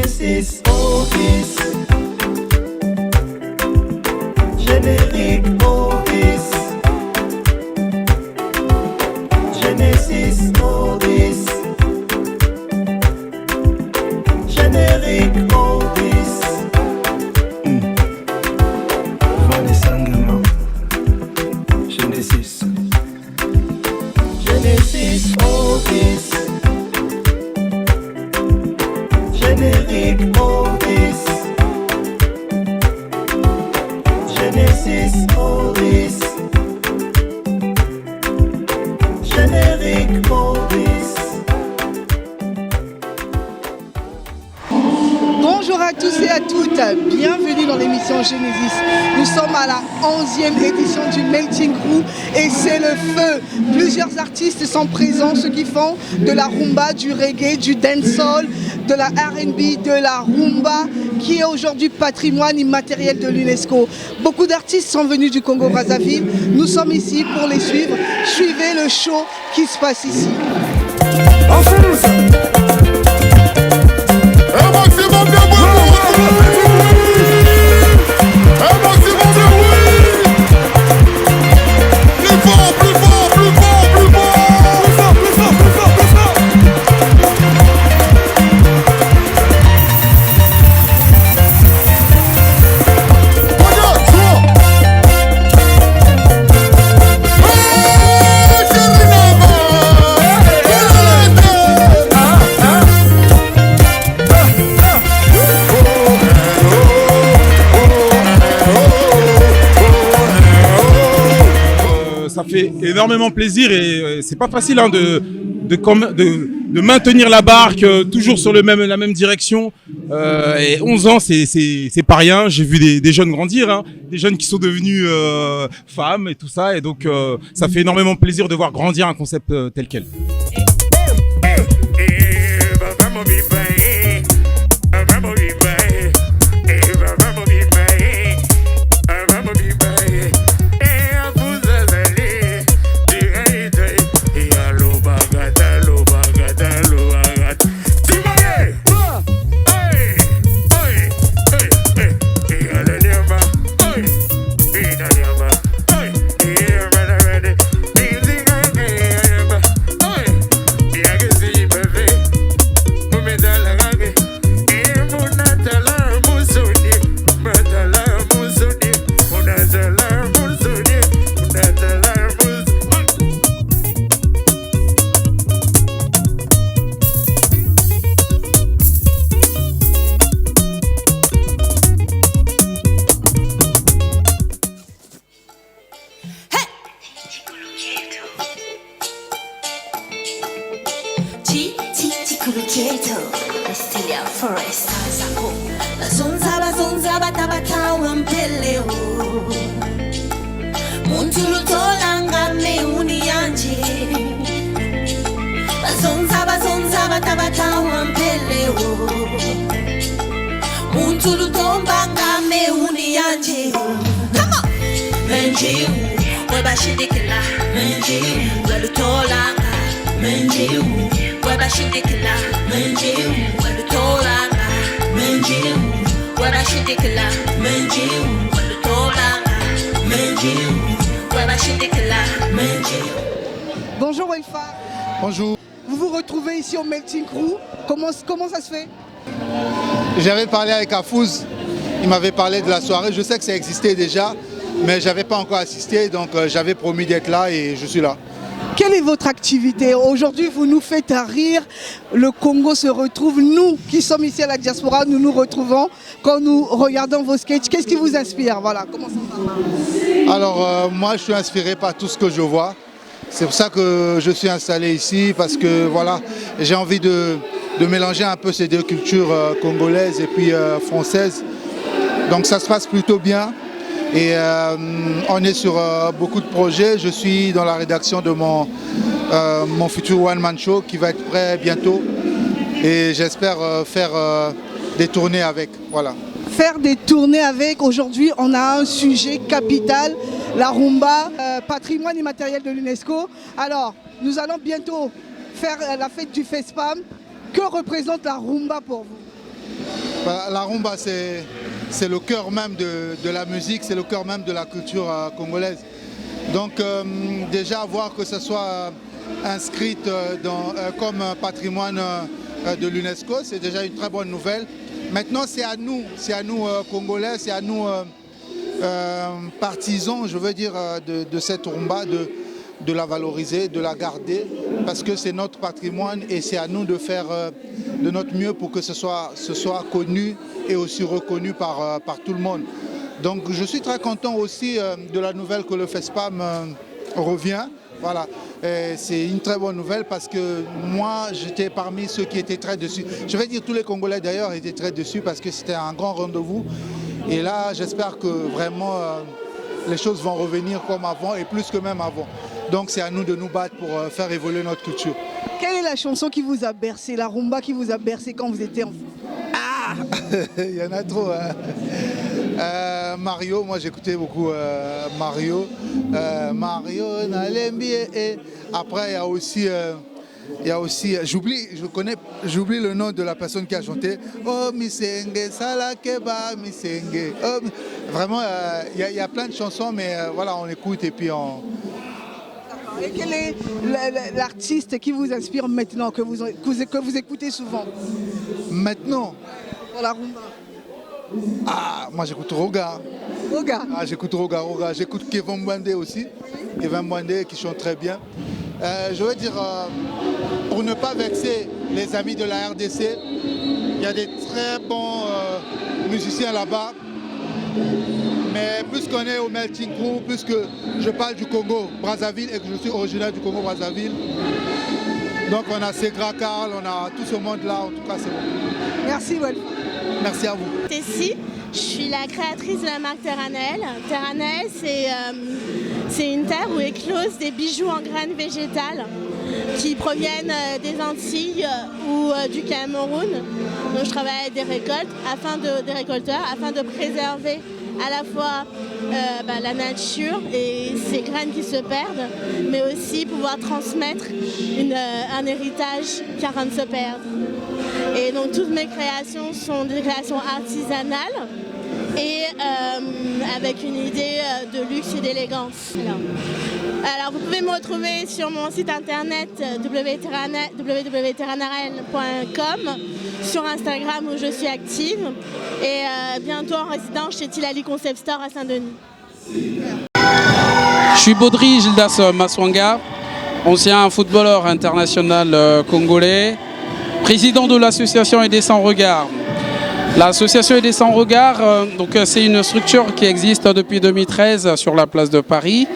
Genesis Ovis. Générique Ovis. Genesis Ovis. Générique Ovis. Vanessa Ngema. Genesis. Genesis Ovis. Générique Ovis. Genesis Ovis. Générique Ovis. Bonjour à tous et à toutes, bienvenue dans l'émission Genesis. Nous sommes à la 11e édition du Melting Crew et c'est le feu. Plusieurs artistes sont présents, ceux qui font de la rumba, du reggae, du dancehall, de la R&B, de la rumba, qui est aujourd'hui patrimoine immatériel de l'UNESCO. Beaucoup d'artistes sont venus du Congo-Brazzaville. Nous sommes ici pour les suivre. Suivez le show qui se passe ici. Ça fait énormément plaisir et c'est pas facile hein, de maintenir la barque toujours sur la même direction. Et 11 ans, c'est pas rien. J'ai vu des jeunes grandir, hein, des jeunes qui sont devenus femmes et tout ça. Et donc, ça fait énormément plaisir de voir grandir un concept tel quel. Bonjour Welfa. Bonjour. Vous vous retrouvez ici au Melting Crew. Comment ça se fait? J'avais parlé avec Afouz, il m'avait parlé de la soirée. Je sais que ça existait déjà, mais je n'avais pas encore assisté, donc j'avais promis d'être là et je suis là. Quelle est votre activité? Aujourd'hui, vous nous faites rire. Le Congo se retrouve. Nous qui sommes ici à la diaspora, nous nous retrouvons quand nous regardons vos sketchs. Qu'est-ce qui vous inspire? Voilà, comment ça va? Alors, moi, je suis inspiré par tout ce que je vois. C'est pour ça que je suis installé ici, parce que voilà, j'ai envie de mélanger un peu ces deux cultures congolaises et puis françaises. Donc ça se passe plutôt bien. Et on est sur beaucoup de projets. Je suis dans la rédaction de mon futur one-man show qui va être prêt bientôt. Et j'espère faire des tournées avec. Voilà. Faire des tournées avec, aujourd'hui on a un sujet capital, la rumba, patrimoine immatériel de l'UNESCO. Alors, nous allons bientôt faire la fête du FESPAM. Que représente la rumba pour vous? Voilà, la rumba, c'est le cœur même de la musique, c'est le cœur même de la culture congolaise. Donc déjà voir que ce soit inscrite comme patrimoine de l'UNESCO, c'est déjà une très bonne nouvelle. Maintenant, c'est à nous Congolais, c'est à nous partisans, je veux dire, de cette rumba, de la valoriser, de la garder, parce que c'est notre patrimoine et c'est à nous de faire de notre mieux pour que ce soit connu et aussi reconnu par tout le monde. Donc je suis très content aussi de la nouvelle que le FESPAM revient. Voilà, c'est une très bonne nouvelle parce que moi j'étais parmi ceux qui étaient très déçus. Je vais dire tous les Congolais d'ailleurs étaient très déçus parce que c'était un grand rendez-vous. Et là j'espère que vraiment les choses vont revenir comme avant et plus que même avant. Donc c'est à nous de nous battre pour faire évoluer notre culture. Quelle est la chanson qui vous a bercé, la rumba qui vous a bercé quand vous étiez enfant? Ah il y en a trop. Hein. Mario, moi j'écoutais beaucoup Mario. Mario Nalembi. Et après il y a aussi, j'oublie le nom de la personne qui a chanté. Oh Misenge, Salakeba, Misenge. Oh, vraiment, il y a plein de chansons, mais voilà, on écoute et puis on... Et quel est l'artiste qui vous inspire maintenant, que vous écoutez souvent? Maintenant? Pour la rumba. Ah, moi j'écoute Roga. Roga. Ah, j'écoute Roga. J'écoute Kevin Mwande aussi. Kevin Mwande qui chante très bien. Je veux dire, pour ne pas vexer les amis de la RDC, il y a des très bons musiciens là-bas. Mais plus qu'on est au Melting Crew, plus que je parle du Congo, Brazzaville, et que je suis originaire du Congo, Brazzaville. Donc on a Segra Karl, on a tout ce monde-là, en tout cas c'est bon. Merci Wolf. Merci à vous. Tessie, je suis la créatrice de la marque Terranel. Terranel, c'est une terre où éclosent des bijoux en graines végétales qui proviennent des Antilles ou du Cameroun. Donc je travaille avec des récolteurs afin de préserver à la fois la nature et ces graines qui se perdent, mais aussi pouvoir transmettre un héritage qui est en train de se perdre. Et donc toutes mes créations sont des créations artisanales et avec une idée de luxe et d'élégance. Alors vous pouvez me retrouver sur mon site internet www.terranarel.com, sur Instagram où je suis active et bientôt en résidence chez Tilali Concept Store à Saint-Denis. Je suis Baudry Gildas Maswanga, ancien footballeur international congolais, président de l'association Aider sans regard. L'association Aider sans regard, c'est une structure qui existe depuis 2013 sur la place de Paris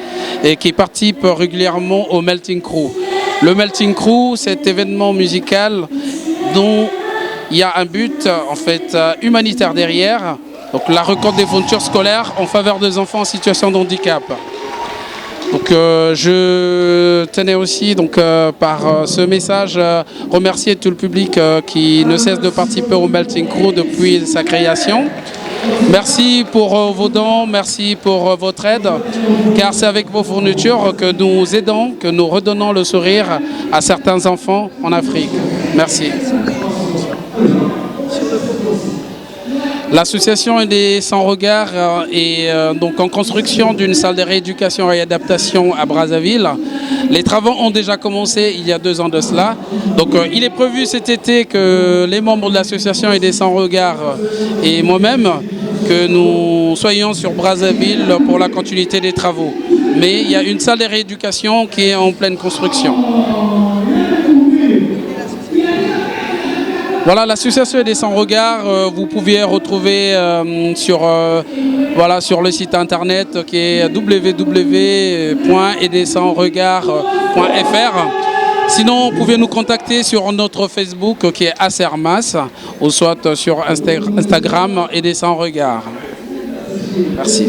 et qui participe régulièrement au Melting Crew. Le Melting Crew, cet événement musical dont il y a un but en fait humanitaire derrière, donc la récolte des fournitures scolaires en faveur des enfants en situation de handicap. Donc je tenais aussi par ce message remercier tout le public qui ne cesse de participer au Melting Crew depuis sa création. Merci pour vos dons, merci pour votre aide, car c'est avec vos fournitures que nous aidons, que nous redonnons le sourire à certains enfants en Afrique. Merci. L'association Aider sans regard est donc en construction d'une salle de rééducation et adaptation à Brazzaville. Les travaux ont déjà commencé il y a 2 ans de cela. Donc il est prévu cet été que les membres de l'association Aider sans regard et moi-même que nous soyons sur Brazzaville pour la continuité des travaux. Mais il y a une salle de rééducation qui est en pleine construction. Voilà, l'association Aider sans regard, vous pouvez retrouver sur le site internet qui est www.aidersansregard.fr. Sinon, vous pouvez nous contacter sur notre Facebook qui est Asermas ou soit sur Instagram Aider sans regard. Merci.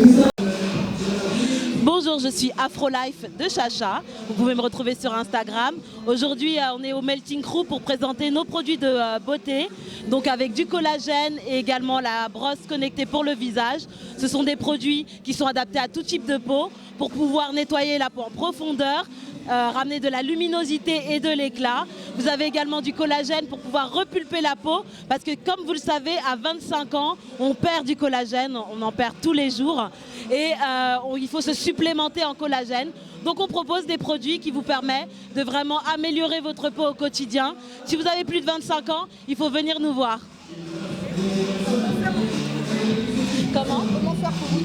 Bonjour, je suis Afrolife de Chacha. Vous pouvez me retrouver sur Instagram. Aujourd'hui, on est au Melting Crew pour présenter nos produits de beauté. Donc avec du collagène et également la brosse connectée pour le visage. Ce sont des produits qui sont adaptés à tout type de peau pour pouvoir nettoyer la peau en profondeur, ramener de la luminosité et de l'éclat. Vous avez également du collagène pour pouvoir repulper la peau. Parce que comme vous le savez, à 25 ans, on perd du collagène. On en perd tous les jours. Et il faut se supplémenter en collagène. Donc on propose des produits qui vous permettent de vraiment améliorer votre peau au quotidien. Si vous avez plus de 25 ans, il faut venir nous voir. Comment faire pour vous?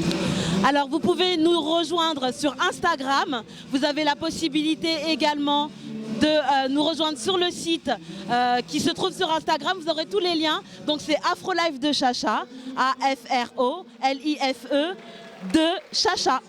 Alors vous pouvez nous rejoindre sur Instagram. Vous avez la possibilité également de nous rejoindre sur le site qui se trouve sur Instagram. Vous aurez tous les liens. Donc c'est Afrolife de Chacha, AFROLIFE de Chacha.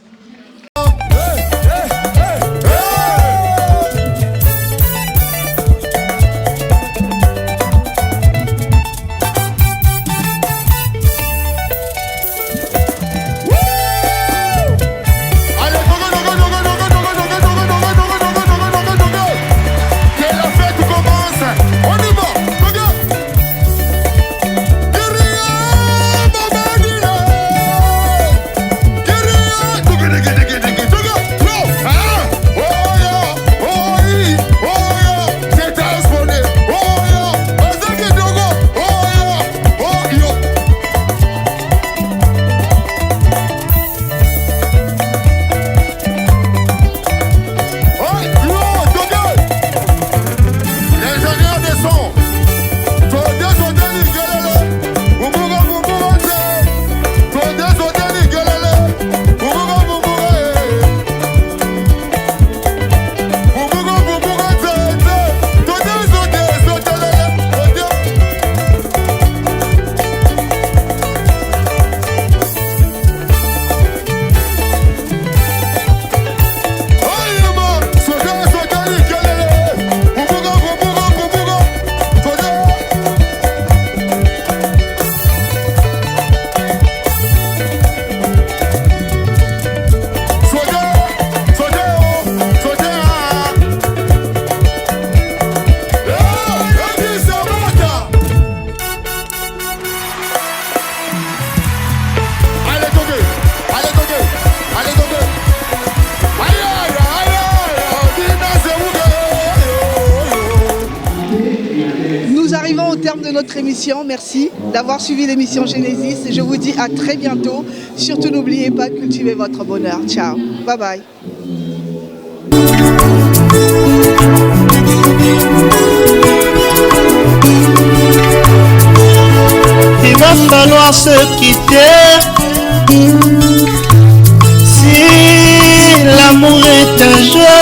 De notre émission, merci d'avoir suivi l'émission Genesis et je vous dis à très bientôt. Surtout n'oubliez pas de cultiver votre bonheur. Ciao, bye bye. Il va falloir se quitter. Si l'amour est un jeu,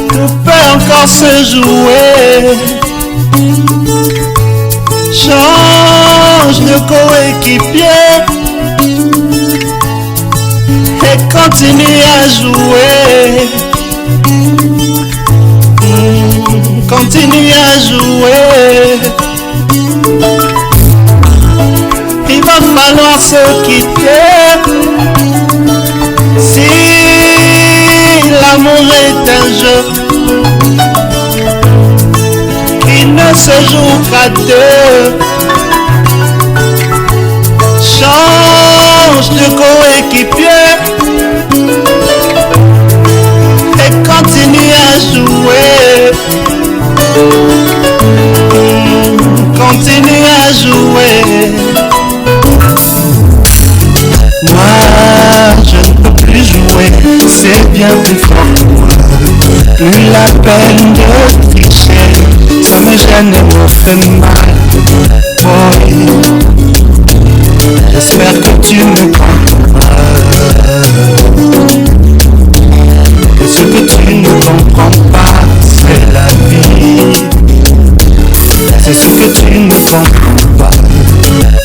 tout peut encore se jouer. Change de coéquipier et continue à jouer. Continue à jouer. Il va falloir se quitter. Si l'amour est un jeu qui ne se joue qu'à deux, change de coéquipier et continue à jouer. Continue à jouer. Moi je ne peux plus jouer, c'est bien plus fort que moi. Plus la peine de tricher, ça me gêne et me fait mal. Oh, j'espère que tu me comprends. Et ce que tu ne comprends pas, c'est la vie. C'est ce que tu ne comprends pas.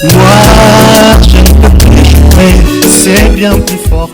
Moi je ne peux plus jouer, c'est bien plus fort.